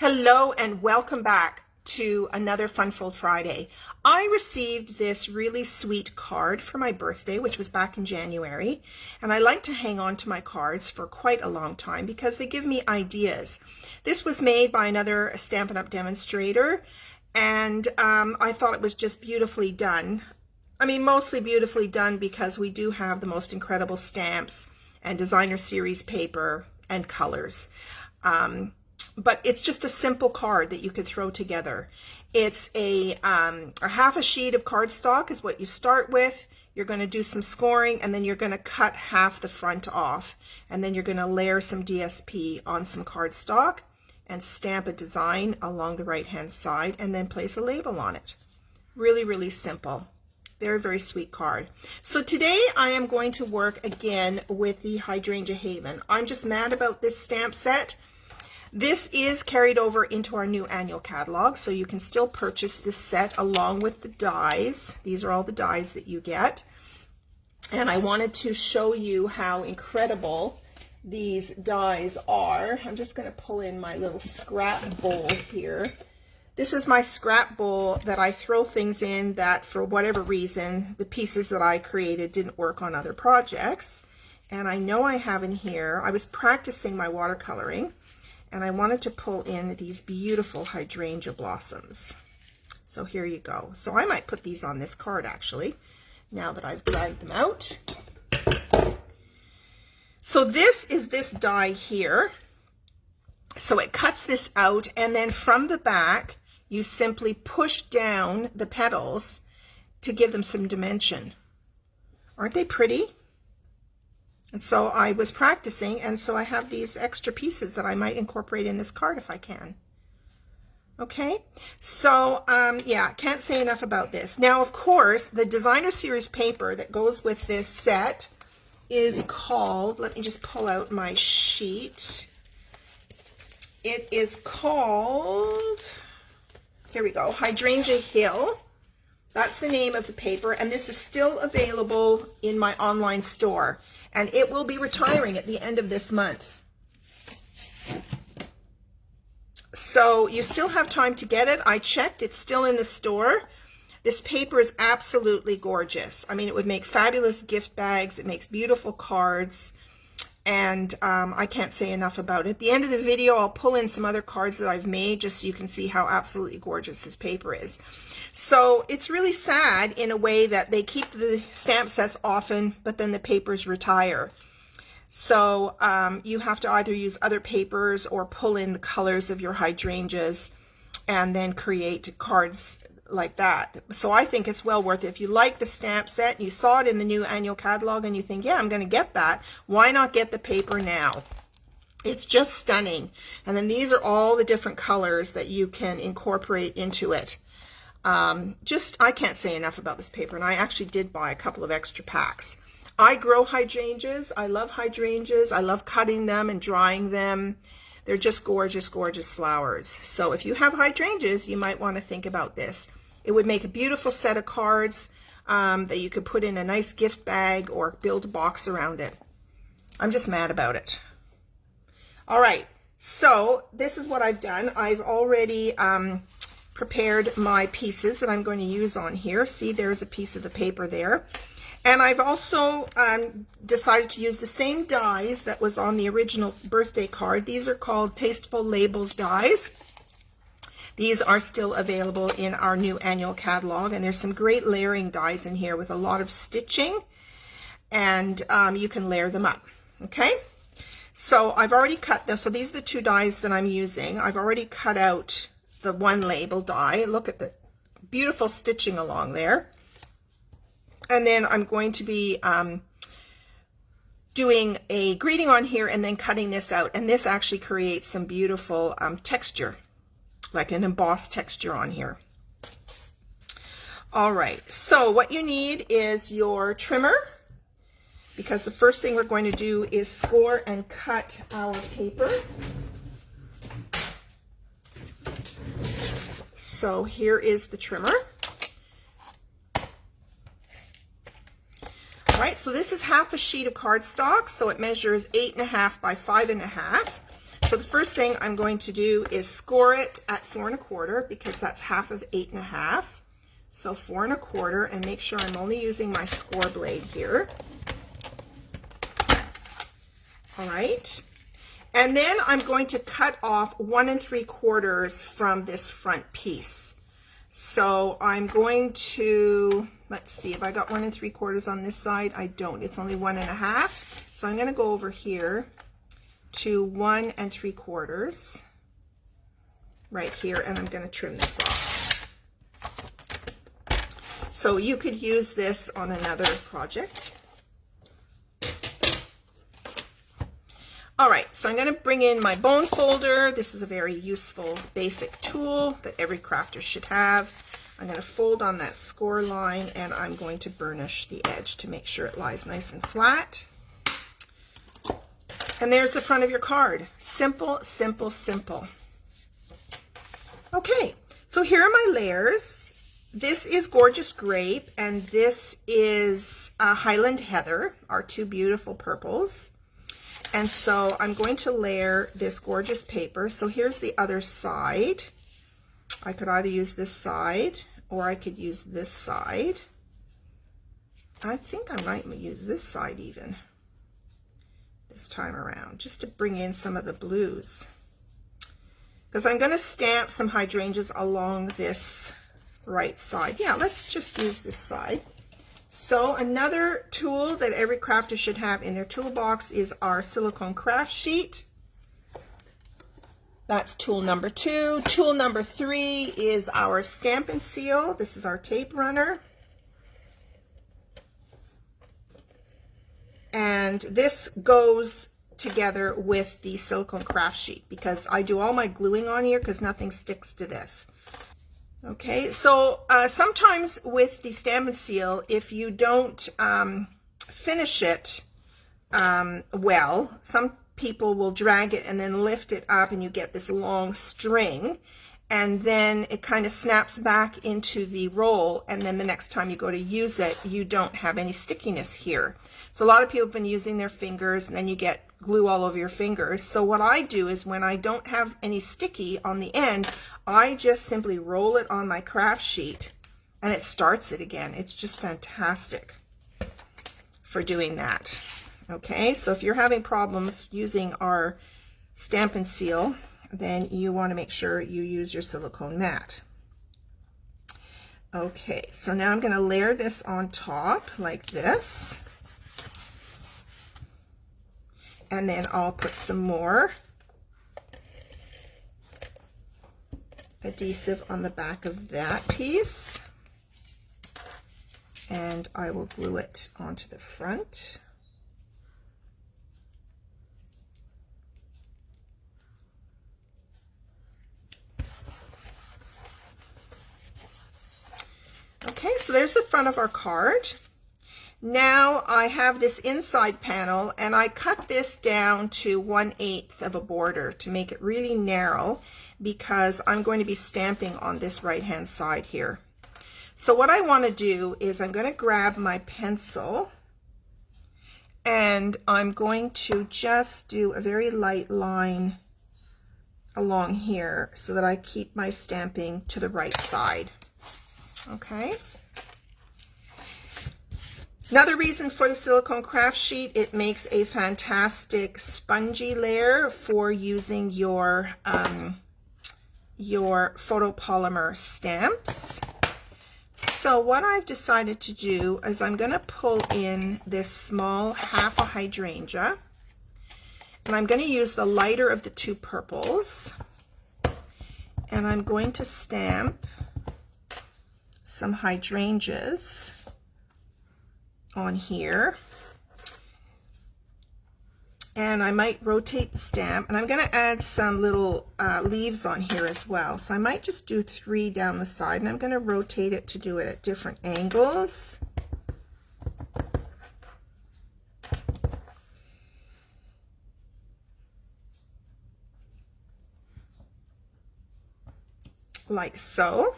Hello and welcome back to another Fun Fold Friday. I received this really sweet card for my birthday, which was back in January, and I like to hang on to my cards for quite a long time because they give me ideas. This was made by another Stampin' Up! Demonstrator, and I thought it was just beautifully done. I mean, mostly beautifully done because we do have the most incredible stamps and designer series paper and colors. But it's just a simple card that you could throw together. It's a half a sheet of cardstock is what you start with. You're going to do some scoring, and then you're going to cut half the front off, and then you're going to layer some DSP on some cardstock and stamp a design along the right hand side, and then place a label on it. Really, really simple. Very, very sweet card. So today I am going to work again with the Hydrangea Haven. I'm just mad about this stamp set. This is carried over into our new annual catalog, so you can still purchase this set along with the dies. These are all the dies that you get. And I wanted to show you how incredible these dies are. I'm just going to pull in my little scrap bowl here. This is my scrap bowl that I throw things in that, for whatever reason, the pieces that I created didn't work on other projects. And I know I have in here, I was practicing my watercoloring, and I wanted to pull in these beautiful hydrangea blossoms. So here you go. So I might put these on this card actually, now that I've dragged them out. So this is this die here. So it cuts this out, and then from the back, you simply push down the petals to give them some dimension. Aren't they pretty? And so I was practicing, and so I have these extra pieces that I might incorporate in this card if I can. Okay, so yeah, can't say enough about this. Now, of course, the designer series paper that goes with this set is called, let me just pull out my sheet. It is called, here we go, Hydrangea Hill. That's the name of the paper, and this is still available in my online store. And it will be retiring at the end of this month. So you still have time to get it. I checked, it's still in the store. This paper is absolutely gorgeous. I mean, it would make fabulous gift bags. It makes beautiful cards. And I can't say enough about it. At the end of the video, I'll pull in some other cards that I've made just so you can see how absolutely gorgeous this paper is. So it's really sad in a way that they keep the stamp sets often, but then the papers retire. So you have to either use other papers or pull in the colors of your hydrangeas and then create cards like that. So I think it's well worth it. If you like the stamp set, you saw it in the new annual catalog and you think, yeah, I'm going to get that, why not get the paper now? It's just stunning. And then these are all the different colors that you can incorporate into it. I can't say enough about this paper, and I actually did buy a couple of extra packs. I grow hydrangeas. I love hydrangeas. I love cutting them and drying them. They're just gorgeous, gorgeous flowers. So if you have hydrangeas, you might want to think about this. It would make a beautiful set of cards that you could put in a nice gift bag or build a box around it. I'm just mad about it. All right, so this is what I've done. I've already prepared my pieces that I'm going to use on here. See, there's a piece of the paper there. And I've also decided to use the same dies that was on the original birthday card. These are called Tasteful Labels dies. These are still available in our new annual catalog, and there's some great layering dies in here with a lot of stitching, and you can layer them up, okay? So I've already cut those. So these are the two dies that I'm using. I've already cut out the one label die. Look at the beautiful stitching along there. And then I'm going to be doing a greeting on here and then cutting this out. And this actually creates some beautiful texture, like an embossed texture on here. All right, so what you need is your trimmer, because the first thing we're going to do is score and cut our paper. So here is the trimmer. All right, so this is half a sheet of cardstock, so it measures 8.5 by 5.5. So the first thing I'm going to do is score it at 4 1/4 because that's half of 8 1/2. So 4 1/4, and make sure I'm only using my score blade here. All right. And then I'm going to cut off 1 3/4 from this front piece. So I'm going to, let's see, if I got 1 3/4 on this side, I don't. It's only 1 1/2. So I'm going to go over here to 1 3/4 right here, and I'm going to trim this off. So you could use this on another project. All right, so I'm going to bring in my bone folder. This is a very useful basic tool that every crafter should have. I'm going to fold on that score line, and I'm going to burnish the edge to make sure it lies nice and flat. And there's the front of your card. Simple, simple, simple. Okay, so here are my layers. This is Gorgeous Grape, and this is Highland Heather, our two beautiful purples. And so I'm going to layer this gorgeous paper. So here's the other side. I could either use this side or I could use this side. I think I might use this side even this time around, just to bring in some of the blues. Because I'm going to stamp some hydrangeas along this right side. Yeah, let's just use this side. So another tool that every crafter should have in their toolbox is our silicone craft sheet. That's tool number 2. Tool number 3 is our stamp and seal. This is our tape runner. And this goes together with the silicone craft sheet because I do all my gluing on here because nothing sticks to this. Okay, so sometimes with the stamp and seal, if you don't finish it well, some people will drag it and then lift it up and you get this long string, and then it kind of snaps back into the roll, and then the next time you go to use it, you don't have any stickiness here. So a lot of people have been using their fingers, and then you get glue all over your fingers. So what I do is when I don't have any sticky on the end, I just simply roll it on my craft sheet and it starts it again. It's just fantastic for doing that. Okay, so if you're having problems using our stamp and seal, then you want to make sure you use your silicone mat. Okay, so now I'm going to layer this on top like this. And then I'll put some more adhesive on the back of that piece. And I will glue it onto the front. Okay, so there's the front of our card. Now I have this inside panel, and I cut this down to 1/8 of a border to make it really narrow because I'm going to be stamping on this right hand side here. So what I want to do is I'm going to grab my pencil and I'm going to just do a very light line along here so that I keep my stamping to the right side. Okay. Another reason for the silicone craft sheet, it makes a fantastic spongy layer for using your photopolymer stamps. So what I've decided to do is I'm going to pull in this small half a hydrangea, and I'm going to use the lighter of the two purples, and I'm going to stamp some hydrangeas on here, and I might rotate the stamp, and I'm going to add some little leaves on here as well. So I might just do 3 down the side, and I'm going to rotate it to do it at different angles. Like so.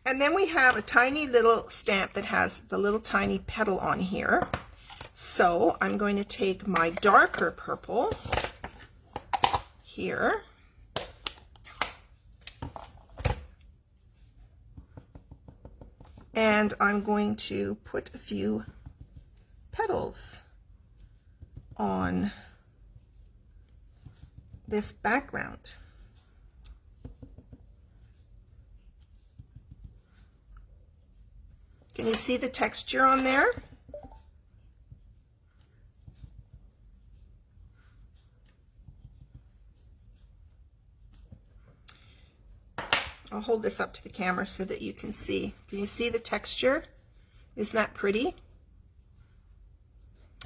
And then we have a tiny little stamp that has the little tiny petal on here. So I'm going to take my darker purple here. And I'm going to put a few petals on this background. Can you see the texture on there? I'll hold this up to the camera so that you can see. Can you see the texture? Isn't that pretty?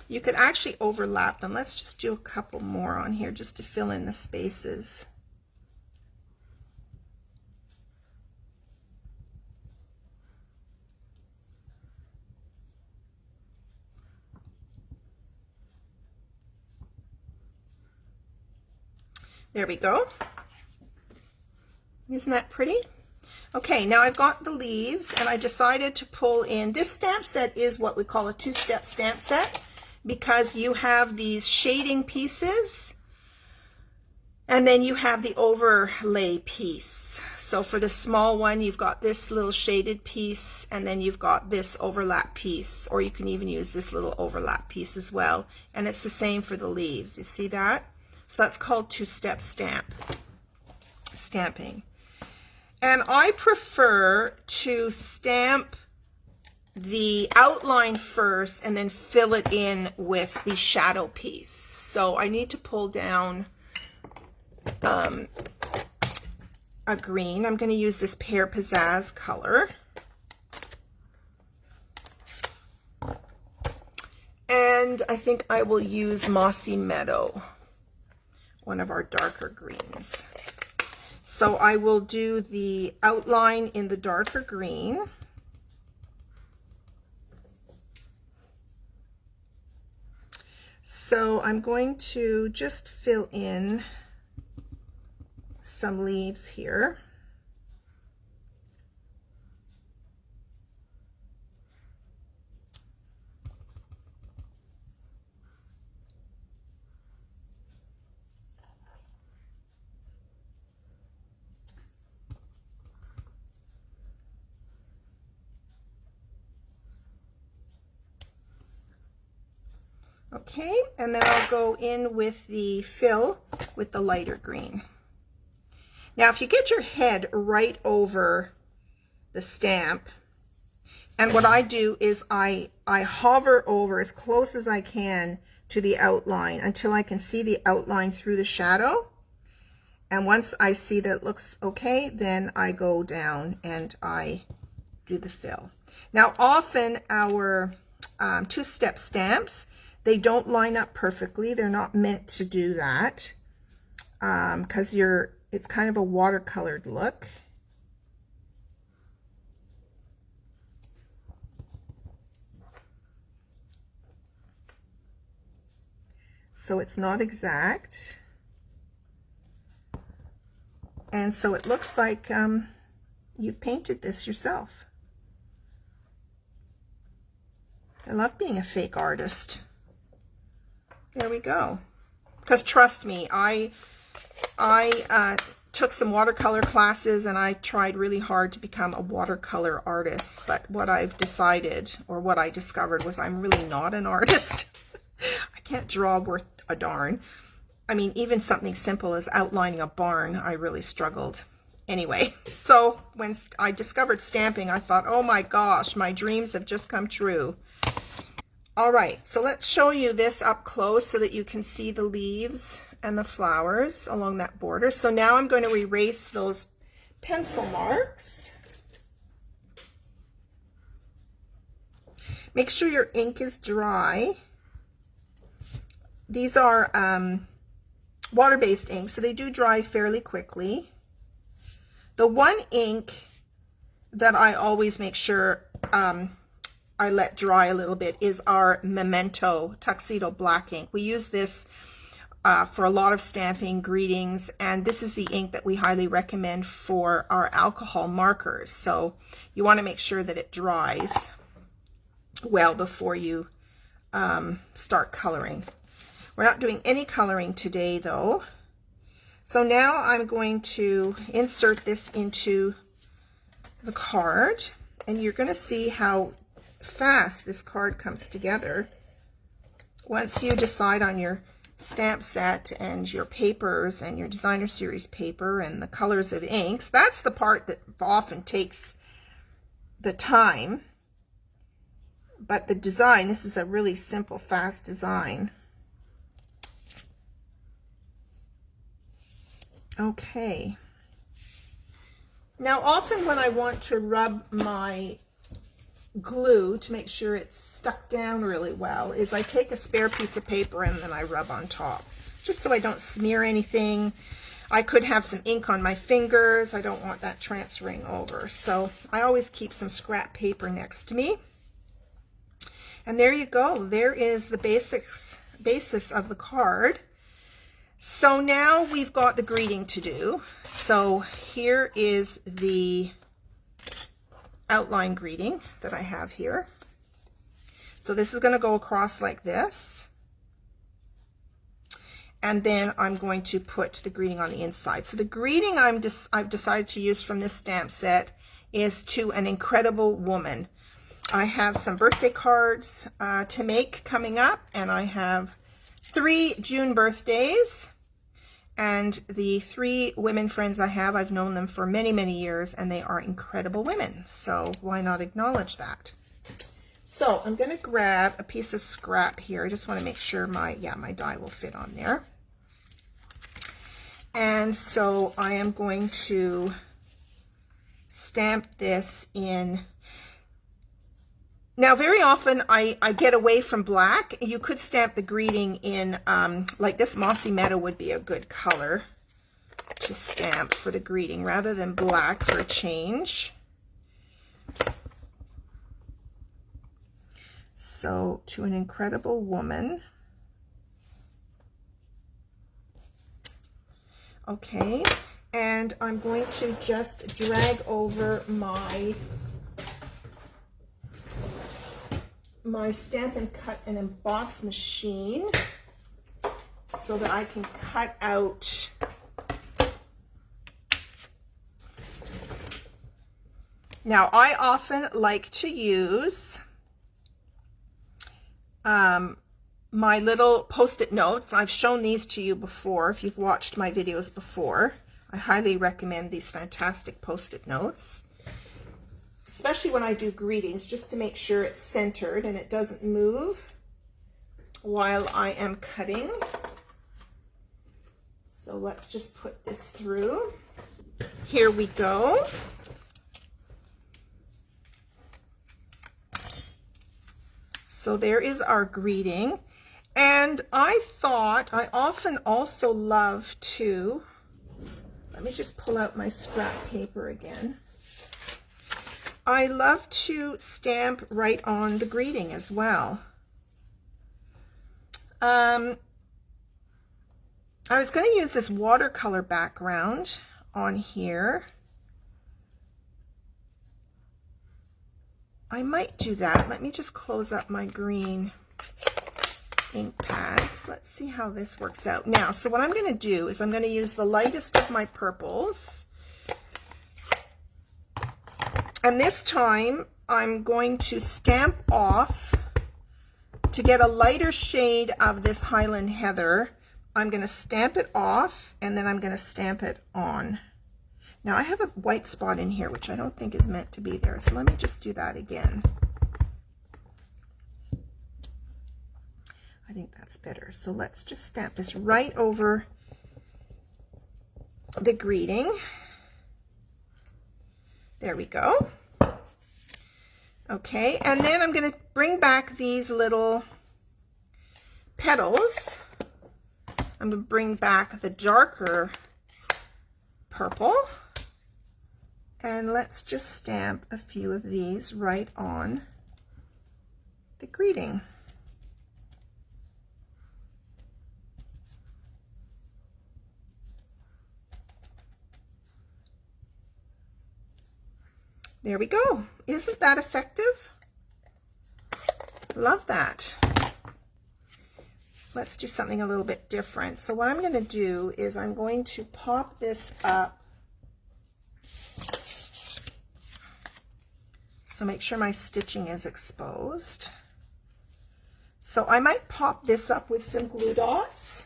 You could actually overlap them. Let's just do a couple more on here just to fill in the spaces. There we go. Isn't that pretty? Okay, now I've got the leaves and I decided to pull in, this stamp set is what we call a two-step stamp set because you have these shading pieces and then you have the overlay piece. So for the small one, you've got this little shaded piece and then you've got this overlap piece, or you can even use this little overlap piece as well. And it's the same for the leaves. You see that? So that's called two-step stamping. And I prefer to stamp the outline first and then fill it in with the shadow piece. So I need to pull down a green. I'm going to use this Pear Pizzazz color. And I think I will use Mossy Meadow, one of our darker greens. So I will do the outline in the darker green. So I'm going to just fill in some leaves here. Okay, and then I'll go in with the fill with the lighter green. Now, if you get your head right over the stamp, and what I do is I hover over as close as I can to the outline until I can see the outline through the shadow. And once I see that it looks okay, then I go down and I do the fill. Now, often our two-step stamps, they don't line up perfectly. They're not meant to do that because it's kind of a watercolored look. So it's not exact. And so it looks like you've painted this yourself. I love being a fake artist. There we go. Because trust me, I took some watercolor classes and I tried really hard to become a watercolor artist. But what I've decided, or what I discovered, was I'm really not an artist. I can't draw worth a darn. I mean, even something simple as outlining a barn, I really struggled. Anyway, so when I discovered stamping, I thought, oh my gosh, my dreams have just come true. All right, so let's show you this up close so that you can see the leaves and the flowers along that border. So now I'm going to erase those pencil marks. Make sure your ink is dry. These are water-based ink, so they do dry fairly quickly. The one ink that I always make sure I let dry a little bit is our Memento Tuxedo Black ink. We use this for a lot of stamping, greetings, and this is the ink that we highly recommend for our alcohol markers. So you want to make sure that it dries well before you start coloring. We're not doing any coloring today though. So now I'm going to insert this into the card, and you're going to see how fast this card comes together once you decide on your stamp set and your papers and your designer series paper and the colors of inks. That's the part that often takes the time, but the design, this is a really simple, fast design. Okay. Now, often when I want to rub my glue to make sure it's stuck down really well is I take a spare piece of paper and then I rub on top, just so I don't smear anything. I could have some ink on my fingers. I don't want that transferring over. So I always keep some scrap paper next to me. And there you go. There is the basis of the card. So now we've got the greeting to do. So here is the outline greeting that I have here. So this is going to go across like this. And then I'm going to put the greeting on the inside. So the greeting I've decided to use from this stamp set is to an incredible woman. I have some birthday cards to make coming up, and I have 3 June birthdays, and the 3 women friends I have, I've known them for many, many years, and they are incredible women. So why not acknowledge that? So I'm going to grab a piece of scrap here. I just want to make sure my die will fit on there. And so I am going to stamp this in. Now, very often I get away from black. You could stamp the greeting in, like this mossy meadow would be a good color to stamp for the greeting rather than black for a change. So, to an incredible woman. Okay, and I'm going to just drag over my Stamp and Cut and Emboss machine so that I can cut out now. I often like to use my little post-it notes. I've shown these to you before. If you've watched my videos before, I highly recommend these fantastic post-it notes, especially when I do greetings, just to make sure it's centered and it doesn't move while I am cutting. So let's just put this through. Here we go. So there is our greeting. And I thought I often also love to, let me just pull out my scrap paper again. I love to stamp right on the greeting as well. I was going to use this watercolor background on here. I might do that. Let me just close up my green ink pads. Let's see how this works out. Now, so what I'm going to do is I'm going to use the lightest of my purples. And this time I'm going to stamp off to get a lighter shade of this Highland Heather. I'm going to stamp it off and then I'm going to stamp it on. Now I have a white spot in here, which I don't think is meant to be there. So let me just do that again. I think that's better. So let's just stamp this right over the greeting. There we go. Okay, and then I'm going to bring back these little petals. I'm going to bring back the darker purple. And let's just stamp a few of these right on the greeting. There we go. Isn't that effective? Love that. let's do something a little bit different. So what I'm going to do is I'm going to pop this up. So make sure my stitching is exposed. So I might pop this up with some glue dots.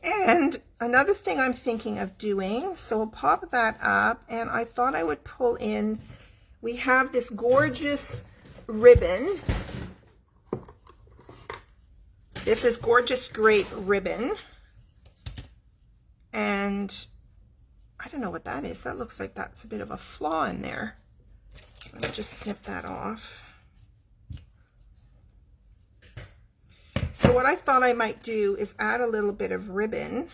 And another thing I'm thinking of doing, so we'll pop that up, and I thought I would pull in, we have this gorgeous ribbon. This is gorgeous grape ribbon. And I don't know what that is. That looks like that's a bit of a flaw in there. Let me just snip that off. So what I thought I might do is add a little bit of ribbon.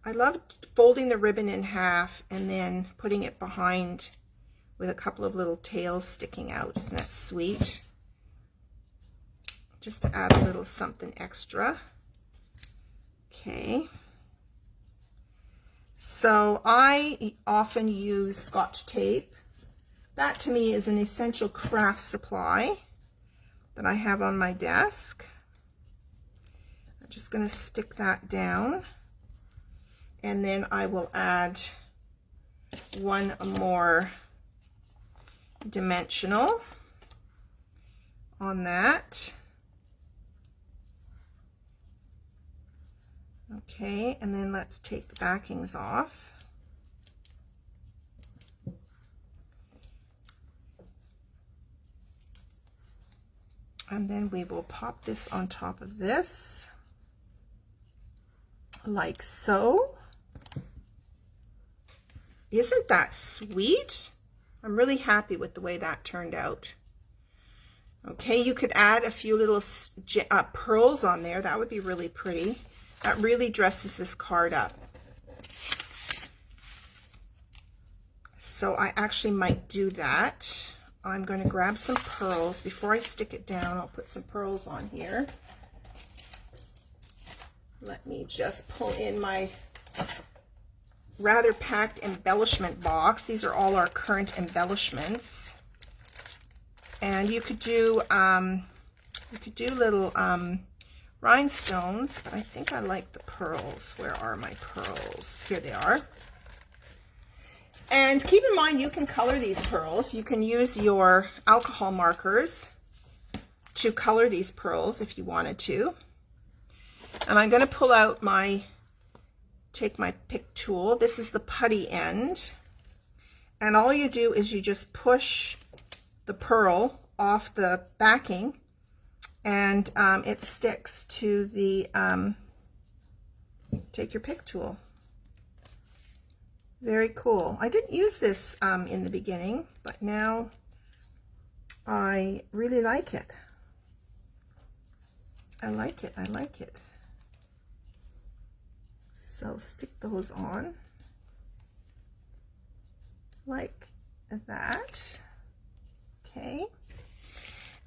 I love folding the ribbon in half and then putting it behind with a couple of little tails sticking out. Isn't that sweet? Just to add a little something extra. Okay. So I often use Scotch tape. That to me is an essential craft supply that I have on my desk. I'm just going to stick that down, and then I will add one more dimensional on that. Okay, and then let's take the backings off. And then we will pop this on top of this, like so. Isn't that sweet? I'm really happy with the way that turned out. Okay, you could add a few little pearls on there. That would be really pretty. That really dresses this card up. So I actually might do that. I'm going to grab some pearls. Before I stick it down, I'll put some pearls on here. Let me just pull in my rather packed embellishment box. These are all our current embellishments. And you could do little rhinestones, but I think I like the pearls. Where are my pearls? Here they are. And keep in mind, you can color these pearls. You can use your alcohol markers to color these pearls if you wanted to. And I'm going to pull out take my pick tool. This is the putty end. And all you do is you just push the pearl off the backing, and it sticks to the, take your pick tool. Very cool. I didn't use this in the beginning, but now I really like it. I like it. I like it. So stick those on like that. Okay.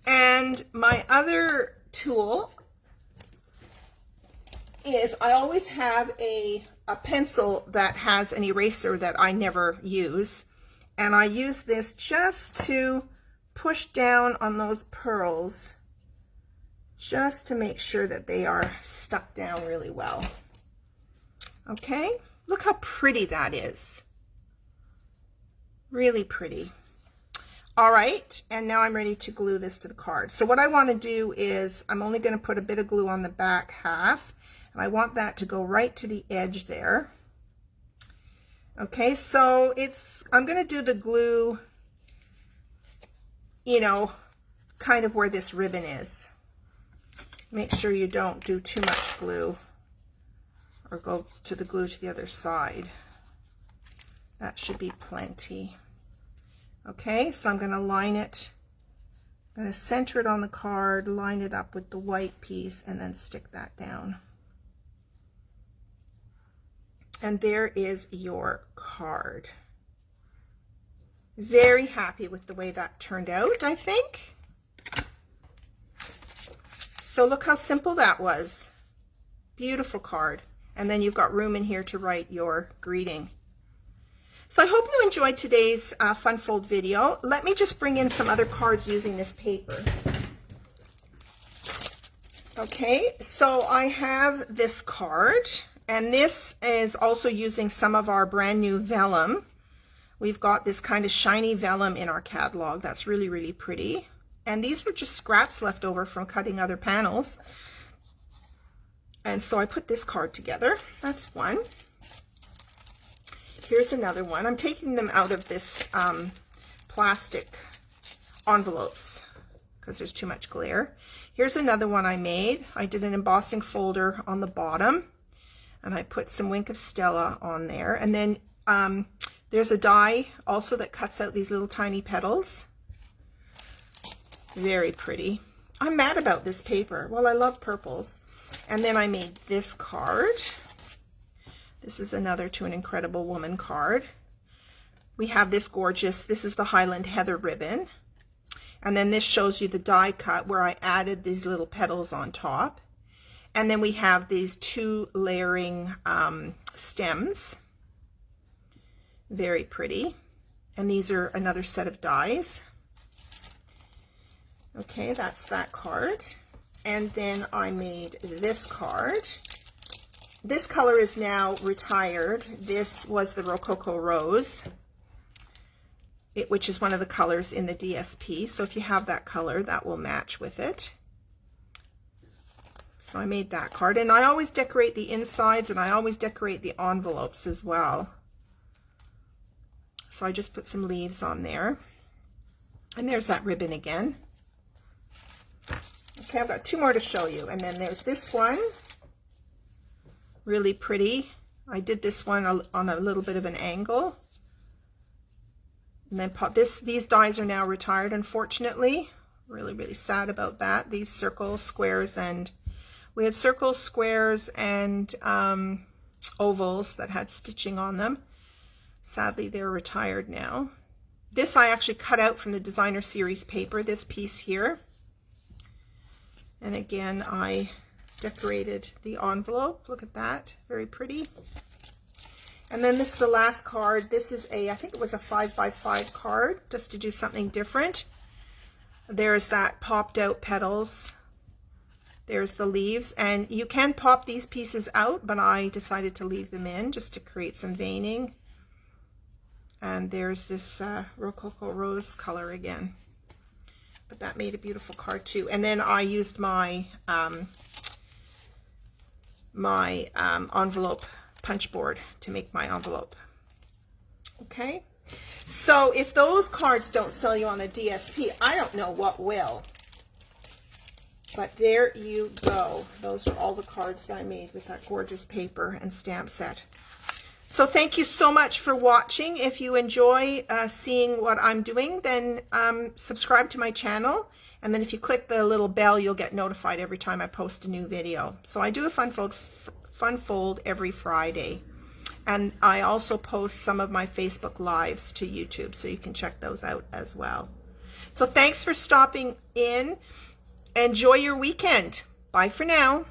And my other tool is I always have a pencil that has an eraser that I never use, and I use this just to push down on those pearls, just to make sure that they are stuck down really well. Okay, look how pretty that is. Really pretty. All right, and now I'm ready to glue this to the card. So what I want to do is I'm only going to put a bit of glue on the back half, and I want that to go right to the edge there. Okay, so I'm going to do the glue, you know, kind of where this ribbon is. Make sure you don't do too much glue or go to the glue to the other side. That should be plenty. Okay, so I'm going to line it. I'm going to center it on the card, line it up with the white piece, and then stick that down. And there is your card. Very happy with the way that turned out, I think. So look how simple that was. Beautiful card. And then you've got room in here to write your greeting. So I hope you enjoyed today's fun fold video. Let me just bring in some other cards using this paper. Okay, so I have this card, and this is also using some of our brand new vellum. We've got this kind of shiny vellum in our catalog. That's really, really pretty. And these were just scraps left over from cutting other panels. And so I put this card together. That's one. Here's another one. I'm taking them out of this plastic envelopes because there's too much glare. Here's another one I made. I did an embossing folder on the bottom, and I put some Wink of Stella on there. And then there's a die also that cuts out these little tiny petals. Very pretty. I'm mad about this paper. Well, I love purples. And then I made this card. This is another To an Incredible Woman card. We have this gorgeous, this is the Highland Heather ribbon. And then this shows you the die cut where I added these little petals on top. And then we have these 2 layering stems. Very pretty. And these are another set of dies. Okay, that's that card. And then I made this card. This color is now retired. This was the Rococo Rose, which is one of the colors in the DSP. So if you have that color, that will match with it. So I made that card. And I always decorate the insides, and I always decorate the envelopes as well. So I just put some leaves on there. And there's that ribbon again. Okay, I've got 2 more to show you. And then there's this one. Really pretty. I did this one on a little bit of an angle. And then these dies are now retired, unfortunately. Really, really sad about that. These circles, squares, and we had circles, squares, and ovals that had stitching on them. Sadly, they're retired now. This I actually cut out from the Designer Series paper, this piece here. And again, I decorated the envelope. Look at that, very pretty. And then this is the last card. This is I think it was a 5x5 card, just to do something different. There's that popped out petals. There's the leaves, and you can pop these pieces out, but I decided to leave them in just to create some veining. And there's this Rococo Rose color again. But that made a beautiful card too. And then I used my envelope punch board to make my envelope. Okay, so if those cards don't sell you on the DSP, I don't know what will. But there you go. Those are all the cards that I made with that gorgeous paper and stamp set. So thank you so much for watching. If you enjoy seeing what I'm doing, then subscribe to my channel. And then if you click the little bell, you'll get notified every time I post a new video. So I do a fun fold every Friday. And I also post some of my Facebook Lives to YouTube, so you can check those out as well. So thanks for stopping in. Enjoy your weekend. Bye for now.